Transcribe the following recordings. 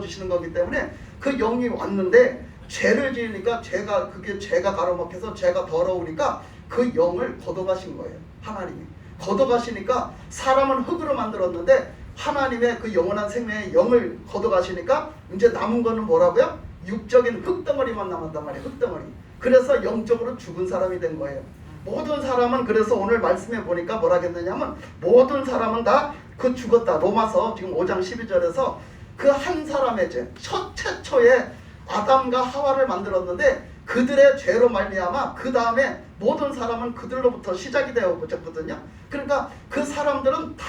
걸어주시는 거기 때문에 그 영이 왔는데 죄를 지으니까 죄가 가로막혀서 죄가 더러우니까 그 영을 걷어가신 거예요. 하나님이 걷어가시니까 사람은 흙으로 만들었는데 하나님의 그 영원한 생명의 영을 걷어가시니까 이제 남은 거는 뭐라고요? 육적인 흙덩어리만 남았단 말이에요. 흙덩어리. 그래서 영적으로 죽은 사람이 된 거예요. 모든 사람은 그래서 오늘 말씀해 보니까 뭐라 했느냐면 모든 사람은 다 그 죽었다. 로마서 지금 5장 12절에서 그 한 사람의 죄, 최초의 아담과 하와를 만들었는데 그들의 죄로 말미암아 그 다음에 모든 사람은 그들로부터 시작이 되어졌거든요. 그러니까 그 사람들은 다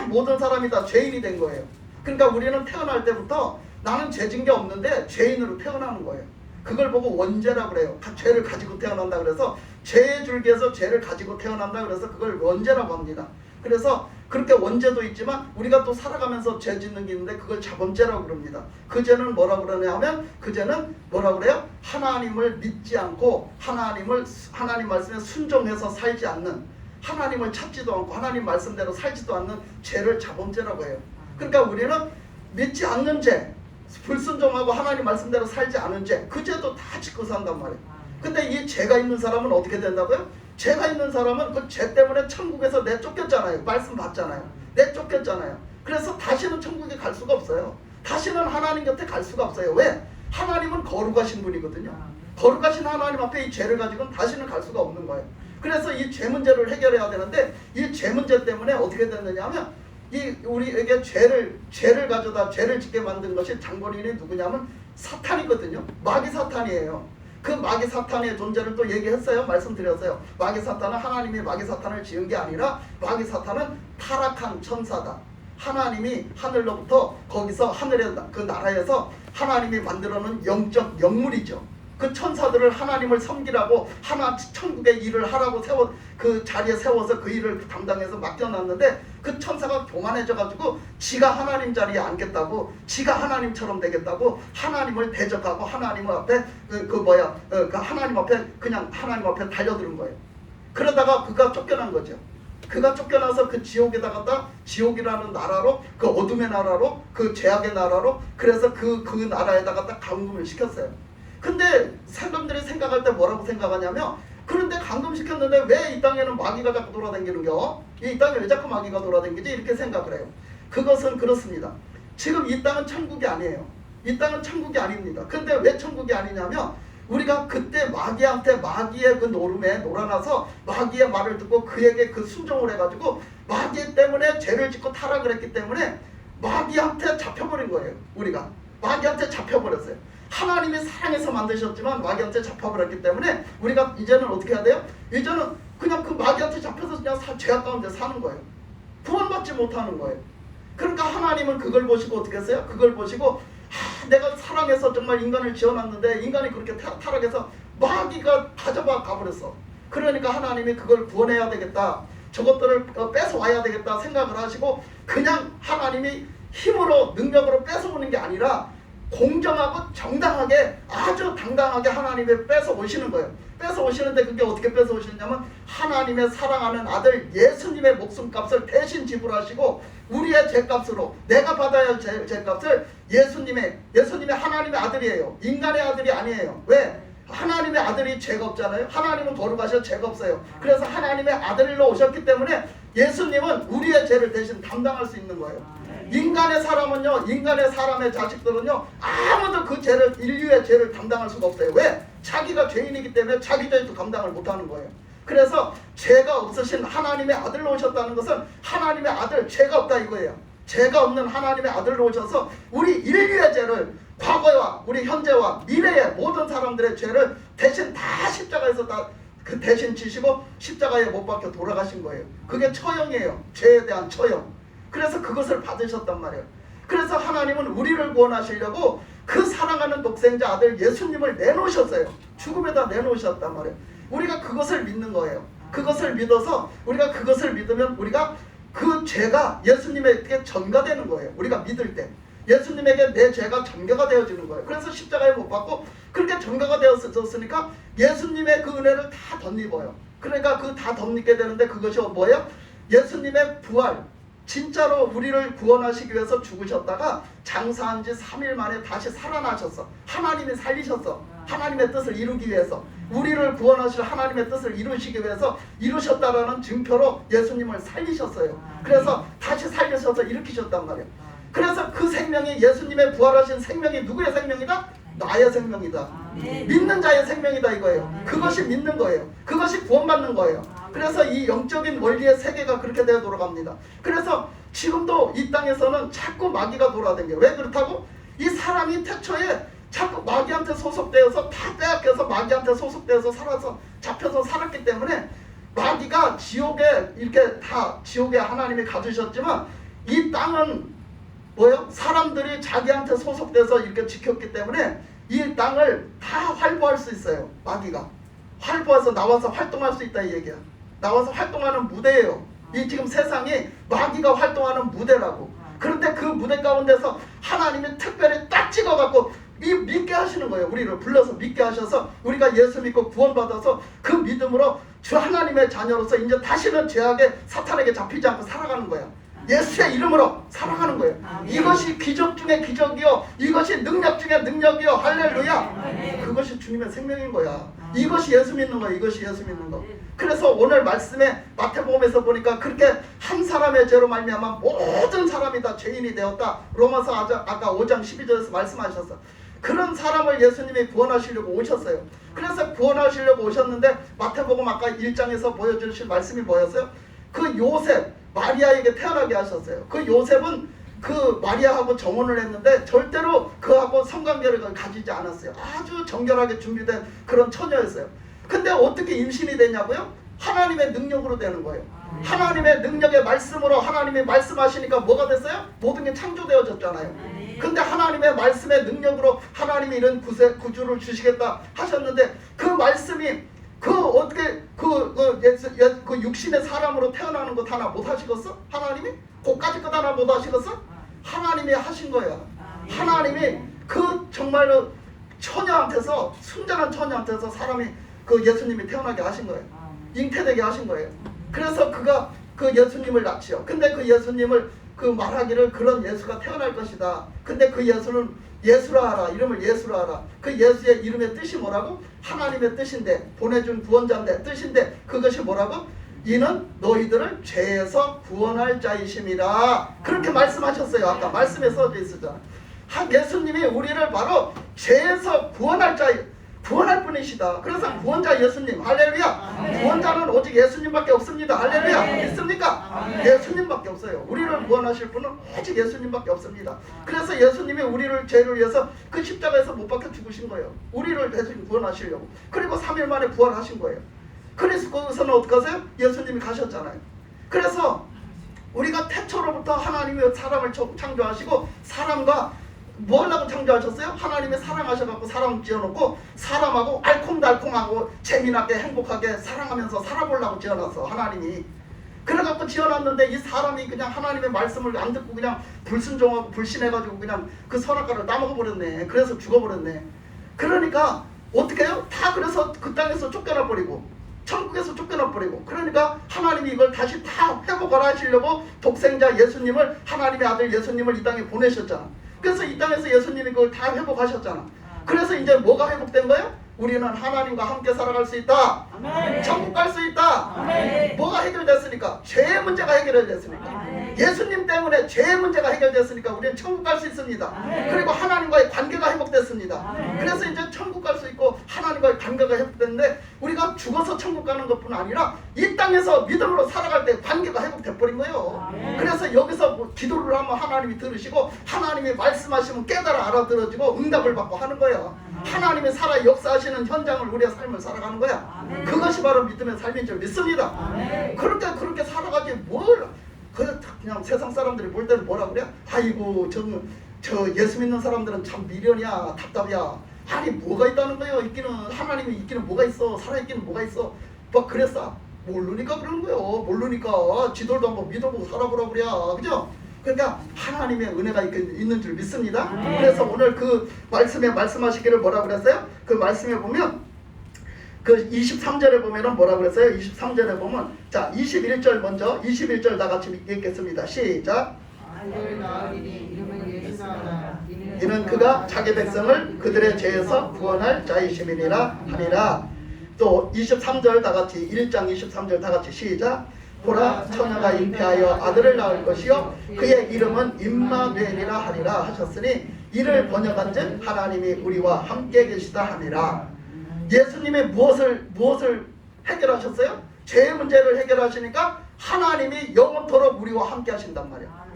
모든 사람이 다 죄인이 된 거예요. 그러니까 우리는 태어날 때부터 나는 죄진 게 없는데 죄인으로 태어나는 거예요. 그걸 보고 원죄라고 그래요. 죄를 가지고 태어난다 그래서 죄의 줄기에서 죄를 가지고 태어난다 그래서 그걸 원죄라고 합니다. 그래서 그렇게 원죄도 있지만 우리가 또 살아가면서 죄 짓는 게 있는데 그걸 자범죄라고 그럽니다. 그 죄는 뭐라고 그러냐 하면 그 죄는 뭐라고 그래요? 하나님을 믿지 않고 하나님 말씀에 순종해서 살지 않는, 하나님을 찾지도 않고 하나님 말씀대로 살지도 않는 죄를 자범죄라고 해요. 그러니까 우리는 믿지 않는 죄, 불순종하고 하나님 말씀대로 살지 않은 죄, 그 죄도 다 짓고 산단 말이에요. 근데 이 죄가 있는 사람은 어떻게 된다고요? 죄가 있는 사람은 그 죄 때문에 천국에서 내쫓겼잖아요. 말씀 받잖아요. 내쫓겼잖아요. 그래서 다시는 천국에 갈 수가 없어요. 다시는 하나님 곁에 갈 수가 없어요. 왜? 하나님은 거룩하신 분이거든요. 거룩하신 하나님 앞에 이 죄를 가지고는 다시는 갈 수가 없는 거예요. 그래서 이 죄 문제를 해결해야 되는데 이 죄 문제 때문에 어떻게 됐느냐 하면 이 우리에게 죄를 가져다 죄를 짓게 만든 것이 장본인이 누구냐면 사탄이거든요. 마귀 사탄이에요. 그 마귀 사탄의 존재를 또 얘기했어요. 말씀드렸어요. 마귀 사탄은 하나님이 마귀 사탄을 지은 게 아니라 마귀 사탄은 타락한 천사다. 하나님이 하늘로부터 거기서 하늘의 그 나라에서 하나님이 만들어놓은 영적 영물이죠. 그 천사들을 하나님을 섬기라고 천국의 일을 하라고 그 자리에 세워서 그 일을 담당해서 맡겨놨는데 그 천사가 교만해져가지고 지가 하나님 자리에 앉겠다고, 지가 하나님처럼 되겠다고 하나님을 대적하고 하나님 앞에 하나님 앞에 그냥 하나님 앞에 달려드는 거예요. 그러다가 그가 쫓겨난 거죠. 그가 쫓겨나서 그 지옥에다가 지옥이라는 나라로, 그 어둠의 나라로, 그 죄악의 나라로, 그래서 그 나라에다가 딱 감금을 시켰어요. 근데 사람들이 생각할 때 뭐라고 생각하냐면, 그런데 감금시켰는데 왜 이 땅에는 마귀가 자꾸 돌아다니는겨? 이 땅에 왜 자꾸 마귀가 돌아다니지? 이렇게 생각을 해요. 그것은 그렇습니다. 지금 이 땅은 천국이 아니에요. 이 땅은 천국이 아닙니다. 근데 왜 천국이 아니냐면 우리가 그때 마귀한테 마귀의 그 노름에 놀아나서 마귀의 말을 듣고 그에게 그 순종을 해가지고 마귀 때문에 죄를 짓고 타락을 했기 때문에 마귀한테 잡혀버린 거예요. 우리가 마귀한테 잡혀버렸어요. 하나님이 사랑해서 만드셨지만 마귀한테 잡혀버렸기 때문에 우리가 이제는 어떻게 해야 돼요? 이제는 그냥 그 마귀한테 잡혀서 그냥 죄악 가운데 사는 거예요. 구원받지 못하는 거예요. 그러니까 하나님은 그걸 보시고 어떻게 했어요? 그걸 보시고 내가 사랑해서 정말 인간을 지어놨는데 인간이 그렇게 타락해서 마귀가 가져가 가버렸어. 그러니까 하나님이 그걸 구원해야 되겠다, 저것들을 뺏어와야 되겠다 생각을 하시고 그냥 하나님이 힘으로 능력으로 뺏어오는 게 아니라 공정하고 정당하게 아주 당당하게 하나님이 뺏어오시는 거예요. 뺏어오시는데 그게 어떻게 뺏어오시냐면 하나님의 사랑하는 아들 예수님의 목숨값을 대신 지불하시고 우리의 죄값으로, 내가 받아야 할 죄값을 예수님의 하나님의 아들이에요. 인간의 아들이 아니에요. 왜? 하나님의 아들이 죄가 없잖아요. 하나님은 거룩하셔서 죄가 없어요. 그래서 하나님의 아들로 오셨기 때문에 예수님은 우리의 죄를 대신 담당할 수 있는 거예요. 인간의 사람의 자식들은요 아무도 그 죄를, 인류의 죄를 담당할 수가 없어요. 왜? 자기가 죄인이기 때문에 자기 죄도 감당을 못하는 거예요. 그래서 죄가 없으신 하나님의 아들로 오셨다는 것은 하나님의 아들, 죄가 없다 이거예요. 죄가 없는 하나님의 아들로 오셔서 우리 인류의 죄를, 과거와 우리 현재와 미래의 모든 사람들의 죄를 대신 다 십자가에서 다 그 대신 지시고 십자가에 못 박혀 돌아가신 거예요. 그게 처형이에요. 죄에 대한 처형. 그래서 그것을 받으셨단 말이에요. 그래서 하나님은 우리를 구원하시려고 그 사랑하는 독생자 아들 예수님을 내놓으셨어요. 죽음에다 내놓으셨단 말이에요. 우리가 그것을 믿는 거예요. 그것을 믿어서 우리가 그것을 믿으면 우리가 그 죄가 예수님에게 전가되는 거예요. 우리가 믿을 때 예수님에게 내 죄가 전가가 되어지는 거예요. 그래서 십자가에 못 박고 그렇게 전가가 되어졌으니까 예수님의 그 은혜를 다 덧입어요. 그러니까 그 다 덧입게 되는데 그것이 뭐예요? 예수님의 부활, 진짜로 우리를 구원하시기 위해서 죽으셨다가 장사한 지 3일 만에 다시 살아나셨어. 하나님이 살리셨어. 하나님의 뜻을 이루기 위해서, 우리를 구원하실 하나님의 뜻을 이루시기 위해서 이루셨다라는 증표로 예수님을 살리셨어요. 그래서 다시 살리셔서 일으키셨단 말이에요. 그래서 그 생명이, 예수님의 부활하신 생명이 누구의 생명이다? 나의 생명이다. 믿는 자의 생명이다 이거예요. 그것이 믿는 거예요. 그것이 구원받는 거예요. 그래서 이 영적인 원리의 세계가 그렇게 되어 돌아갑니다. 그래서 지금도 이 땅에서는 자꾸 마귀가 돌아다녀요. 왜 그렇다고? 이 사람이 태초에 자꾸 마귀한테 소속되어서, 다 빼앗겨서 마귀한테 소속되어서 살아서 잡혀서 살았기 때문에, 마귀가 지옥에 이렇게 다 지옥에 하나님이 가두셨지만 이 땅은 뭐예요? 사람들이 자기한테 소속돼서 이렇게 지켰기 때문에 이 땅을 다 활보할 수 있어요. 마귀가 활보해서 나와서 활동할 수 있다 이 얘기야. 나와서 활동하는 무대예요. 이 지금 세상이 마귀가 활동하는 무대라고. 그런데 그 무대 가운데서 하나님이 특별히 딱 찍어갖고 믿게 하시는 거예요. 우리를 불러서 믿게 하셔서 우리가 예수 믿고 구원받아서 그 믿음으로 주 하나님의 자녀로서 이제 다시는 죄악에 사탄에게 잡히지 않고 살아가는 거야. 예수의 이름으로 살아가는 거예요. 이것이 기적 중에 기적이요, 이것이 능력 중에 능력이요. 할렐루야. 그것이 주님의 생명인 거야. 이것이 예수 믿는 거야. 이것이 예수 믿는 거. 그래서 오늘 말씀에 마태복음에서 보니까 그렇게 한 사람의 죄로 말미암아 모든 사람이 다 죄인이 되었다. 로마서 아까 5장 12절에서 말씀하셨어. 그런 사람을 예수님이 구원하시려고 오셨어요. 그래서 구원하시려고 오셨는데 마태복음 아까 1장에서 보여주신 말씀이 뭐였어요? 그 요셉, 마리아에게 태어나게 하셨어요. 그 요셉은 그 마리아하고 정혼을 했는데 절대로 그하고 성관계를 가지지 않았어요. 아주 정결하게 준비된 그런 처녀였어요. 근데 어떻게 임신이 되냐고요? 하나님의 능력으로 되는 거예요. 하나님의 능력의 말씀으로, 하나님이 말씀하시니까 뭐가 됐어요? 모든 게 창조되어졌잖아요. 근데 하나님의 말씀의 능력으로 하나님이 이런 구주를 주시겠다 하셨는데, 그 말씀이 어떻게 그 육신의 사람으로 태어나는 것 하나 못 하시겠어? 하나님이? 그까짓 것 하나 못 하시겠어? 하나님이 하신 거야. 하나님이 그 정말로 처녀한테서, 순전한 처녀한테서 사람이 그 예수님이 태어나게 하신 거예요. 잉태되게 하신 거예요. 그래서 그가 그 예수님을 낳지요. 근데 그 예수님을 그 말하기를 그런 예수가 태어날 것이다. 근데 그 예수는 예수라 하라. 이름을 예수라 하라. 그 예수의 이름의 뜻이 뭐라고? 하나님의 뜻인데, 보내준 구원자인데 뜻인데, 그것이 뭐라고? 이는 너희들을 죄에서 구원할 자이심이라. 그렇게 말씀하셨어요. 아까 말씀에 써져 있었잖아. 예수님이 우리를 바로 죄에서 구원할 분이시다. 그래서 구원자 예수님. 할렐루야. 구원자는 오직 예수님밖에 없습니다. 할렐루야. 믿습니까? 예수님밖에 없어요. 우리를 구원하실 분은 오직 예수님밖에 없습니다. 그래서 예수님이 우리를 죄를 위해서 그 십자가에서 못 박혀 죽으신 거예요. 우리를 대신 구원하시려고. 그리고 3일 만에 부활하신 거예요. 그래서 거기서는 어떻게 하세요? 예수님이 가셨잖아요. 그래서 우리가 태초로부터 하나님이 사람을 창조하시고, 사람과 뭐 하려고 창조하셨어요? 하나님이 사랑하셔갖고 사람 지어놓고 사람하고 알콩달콩하고 재미나게 행복하게 사랑하면서 살아보려고 지어놨어. 하나님이 그래갖고 지어놨는데, 이 사람이 그냥 하나님의 말씀을 안 듣고 그냥 불순종하고 불신해가지고 그냥 그 선악과를 따먹어버렸네. 그래서 죽어버렸네. 그러니까 어떻게 해요? 다 그래서 그 땅에서 쫓겨나 버리고 천국에서 쫓겨나 버리고, 그러니까 하나님이 이걸 다시 다 회복하라 하시려고 독생자 예수님을, 하나님의 아들 예수님을 이 땅에 보내셨잖아. 그래서 이 땅에서 예수님이 그걸 다 회복하셨잖아. 그래서 이제 뭐가 회복된 거예요? 우리는 하나님과 함께 살아갈 수 있다. 아멘. 천국 갈 수 있다. 아멘. 뭐가 해결됐으니까? 죄의 문제가 해결됐으니까. 아멘. 예수님 때문에 죄의 문제가 해결됐으니까 우리는 천국 갈 수 있습니다. 아멘. 그리고 하나님과의 관계가 회복됐습니다. 아멘. 그래서 이제 천국 갈 수 있고 하나님과의 관계가 회복됐는데, 우리가 죽어서 천국 가는 것뿐 아니라 이 땅에서 믿음으로 살아갈 때 관계가 회복돼 버린 거예요. 아멘. 그래서 여기서 뭐 기도를 하면 하나님이 들으시고, 하나님이 말씀하시면 깨달아 알아들어지고 응답을 받고 하는 거예요. 하나님이 살아 역사하시는 현장을 우리의 삶을 살아가는 거야. 아멘. 그것이 바로 믿음의 삶인 줄 믿습니다. 아멘. 그렇게 살아가지 뭘 그냥 세상 사람들이 볼 때는 뭐라 그래? 아이고 저 예수 믿는 사람들은 참 미련이야, 답답이야. 아니 뭐가 있다는 거예요? 있기는, 하나님이 있기는 뭐가 있어? 살아있기는 뭐가 있어? 막 그랬어. 모르니까 그러는 거예요. 모르니까 지돌도 한번 믿어보고 살아보라 그래. 그죠? 그러니까 하나님의 은혜가 있는 줄 믿습니다. 그래서 오늘 그 말씀에 말씀하시기를 뭐라 그랬어요? 그 말씀에 보면 그 23절에 보면은 뭐라 그랬어요? 23절에 보면 자 21절 먼저 21절 다 같이 읽겠습니다. 시작. 아이를 낳으리니 이름은 예수라. 이는 그가 자기 백성을 그들의 죄에서 구원할 자이심이니라 하니라. 또 23절 다 같이 1장 23절 다 같이 시작. 보라 처녀가 잉태하여 아들을 낳을 것이요 그의 이름은 임마누엘이라 하리라 하셨으니 이를 번역한즉 하나님이 우리와 함께 계시다 하니라. 예수님이 무엇을 해결하셨어요? 죄의 문제를 해결하시니까 하나님이 영원토록 우리와 함께 하신단 말이야.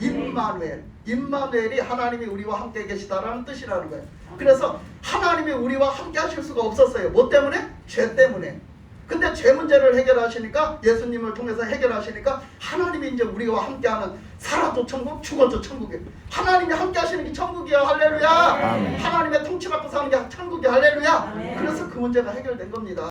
임마누엘이 하나님이 우리와 함께 계시다라는 뜻이라는 거예요. 그래서 하나님이 우리와 함께 하실 수가 없었어요. 뭐 때문에? 죄 때문에. 근데 죄 문제를 해결하시니까 예수님을 통해서 해결하시니까 하나님이 이제 우리와 함께하는 살아도 천국 죽어도 천국이에요. 하나님이 함께 하시는 게 천국이야. 할렐루야. 하나님의 통치 받고 사는 게 천국이야. 할렐루야. 그래서 그 문제가 해결된 겁니다.